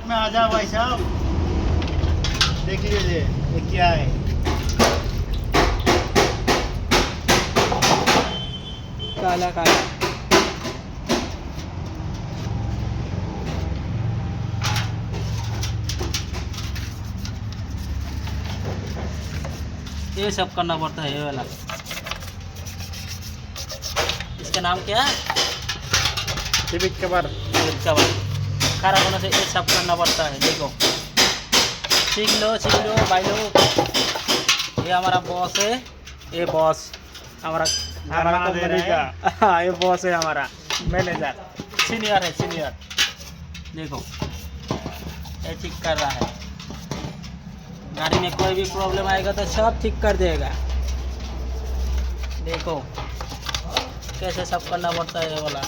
में आ जाओ भाई साहब, देख लीजिए ये क्या है। काला काला ये सब करना पड़ता है, ये वाला। इसका नाम क्या है? Civic cover. इसका बाद खारा होने से ये सब करना पड़ता है। देखो, सीख लो भाई लोग। ये हमारा बॉस है, ये बॉस हमारा कंपनी का। हाँ, ये बॉस है हमारा मैनेजर, सीनियर है सीनियर। देखो, ये ठीक कर रहा है। गाड़ी में कोई भी प्रॉब्लम आएगा तो सब ठीक कर देगा। देखो कैसे सब करना पड़ता है ये वाला।